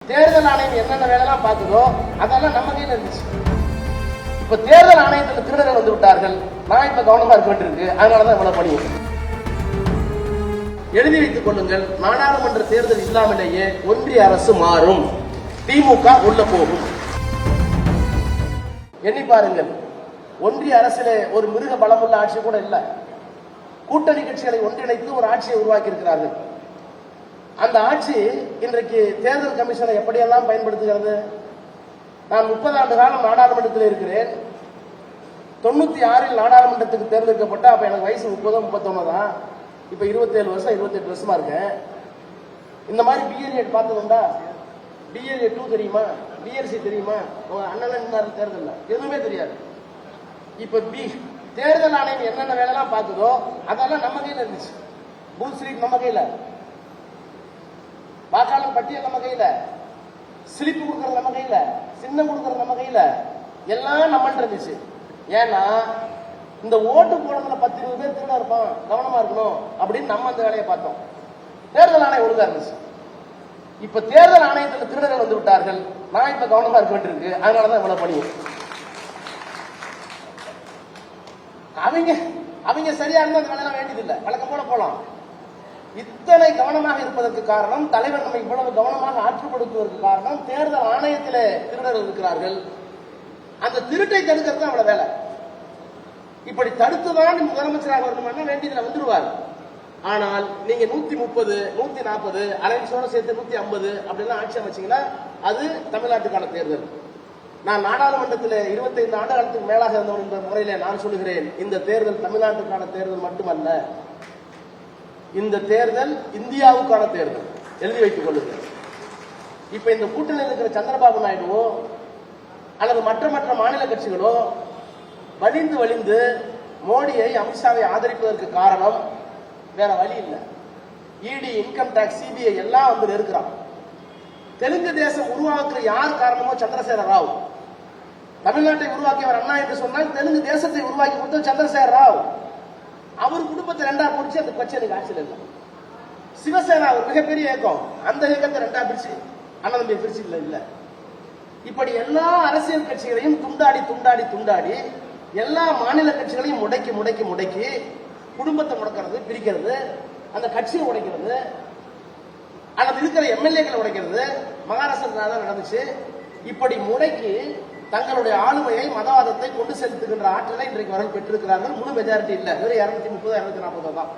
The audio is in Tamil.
தேர்தல் ஆணையம் என்னென்ன வேலைலாம் பார்க்குதோ அதெல்லாம் நம்ம கையில் இருந்துச்சு. இப்ப தேர்தல் ஆணையத்தில் திருடர்கள் வந்து விட்டார்கள். நான் இப்ப கவனமா இருக்க வேண்டியிருக்கு. அதனாலதான் இவ்வளவு பணி. எழுதி வைத்துக் கொள்ளுங்கள், நாடாளுமன்ற தேர்தல் இல்லாமலேயே ஒன்றிய அரசு மாறும், திமுக உள்ள போகும். எண்ணி பாருங்கள், ஒன்றிய அரசிலே ஒரு மிருக பலமுள்ள ஆட்சி கூட இல்லை. கூட்டணி கட்சிகளை ஒன்றிணைத்து ஒரு ஆட்சியை உருவாக்கி இருக்கிறார்கள். அந்த ஆட்சி இன்றைக்கு தேர்தல் கமிஷனை எப்படியெல்லாம் பயன்படுத்துகிறது? நான் 30 ஆண்டு காலம் நாடாளுமன்றத்தில் இருக்கிறேன். 96 நாடாளுமன்றத்துக்கு தேர்ந்தெடுக்கப்பட்ட அப்ப எனக்கு வயசு 30 31 தான். இப்ப 27 வருஷம் 28 வருஷமா இருக்கேன். இந்த மாதிரி பிஎல்ஏ பார்த்ததுண்டா? பிஎல்ஏ 2 தெரியுமா? பிஎல்சி தெரியுமா? அண்ணன் தேர்தல் எதுவுமே தெரியாது. இப்ப தேர்தல் ஆணையம் என்னென்ன வேலைலாம் பார்க்குதோ அதெல்லாம் நம்ம கையில் இருந்துச்சு. பூத் ஸ்லிப் நம்ம கையில, வாக்காளர் பட்டியல் நம்ம கையில, ஸ்லிப் கொடுக்கறது நம்ம கையில, சின்னம் கொடுக்கறது நம்ம கையில, எல்லாம் நம்மள்ட்ட இருந்துச்சு. ஏன்னா இந்த ஓட்டு போடுறதுல 10-20 பேர் திருட இருப்பான், கவனமா இருக்கணும் அப்படின்னு நம்ம அந்த வேலையை பார்த்தோம். தேர்தல் ஆணையம் ஒழுங்கா இருந்துச்சு. இப்ப தேர்தல் ஆணையத்தில் திருடர்கள் வந்து விட்டார்கள். நான் இப்ப கவனமா இருக்க வேண்டியிருக்கு. அதனாலதான் இவ்வளவு பணி. அவங்க சரியா இருந்தா அந்த வேலை வேண்டியதில்லை, வழக்கம் போல போலாம். இத்தனை கவனமாக இருப்பதற்கு காரணம், தலைவர் நம்மை இவ்வளவு கவனமாக ஆற்றுப்படுத்துவதற்கு காரணம், தேர்தல் ஆணையத்திலே திருடர்கள் இருக்கிறார்கள். அந்த திருட்டை தடுக்கிறது தான் அவ்வளவு வேலை. இப்படி தடுத்துதான் முதலமைச்சராக வரணும்னா வேண்டியதுல வந்துருவார். ஆனால் நீங்க 130, 140 அலைன்ஸோட சேர்த்து 150 அப்படிலாம் ஆட்சி அமைச்சீங்கன்னா அது தமிழ்நாட்டுக்கான தேர்தல். நான் நாடாளுமன்றத்தில் 25 ஆண்டு காலத்துக்கு மேலாக இருந்தவன் என்ற முறையில நான் சொல்லுகிறேன், இந்த தேர்தல் தமிழ்நாட்டுக்கான தேர்தல் மட்டுமல்ல, இந்த தேர்தல் இந்தியாவுக்கான தேர்தல். எழுதி வைத்துக் கொள்ளுங்கள். இப்ப இந்த கூட்டணியில் இருக்கிற சந்திரபாபு நாயுடுவோ அல்லது மற்ற மாநில கட்சிகளோ வலிந்து மோடியை, அமித்ஷாவை ஆதரிப்பதற்கு காரணம் வேற வழி இல்லை. இடி, இன்கம் டாக்ஸ், சிபிஐ எல்லாம் வந்து இருக்கிறான். தெலுங்கு தேசம் உருவாக்குற யார் காரணமோ சந்திரசேகர ராவ். தமிழ்நாட்டை உருவாக்கியவர் அண்ணா என்று சொன்னால் தெலுங்கு தேசத்தை உருவாக்கி கொடுத்த சந்திரசேகர ராவ். அவர் குடும்பத்தை 2ஆ பிடிச்சு அந்த கட்சி எனக்கு ஆட்சியில் இல்லை. சிவசேனா ஒரு மிகப்பெரிய இயக்கம், அந்த இயக்கத்தை 2ஆ பிரிச்சு அண்ணன் தம்பி பிரிச்சு இல்லை. இப்படி எல்லா அரசியல் கட்சிகளையும் துண்டாடி எல்லா மாநில கட்சிகளையும் முடக்கி குடும்பத்தை முடக்கிறது, பிரிக்கிறது, அந்த கட்சியை உடைக்கிறது, அல்லது இருக்கிற எம்எல்ஏக்களை உடைக்கிறது மகாராஷ்டிரா தான் நடந்துச்சு. இப்படி முடக்கி தங்களுடைய ஆளுமையை, மதவாதத்தை கொண்டு செலுத்துகின்ற ஆற்றலை இன்றைக்கு வரை பெற்றிருக்கிறார்கள். முழு மெஜாரிட்டி இல்லை, வெறும் 230 240 தான்.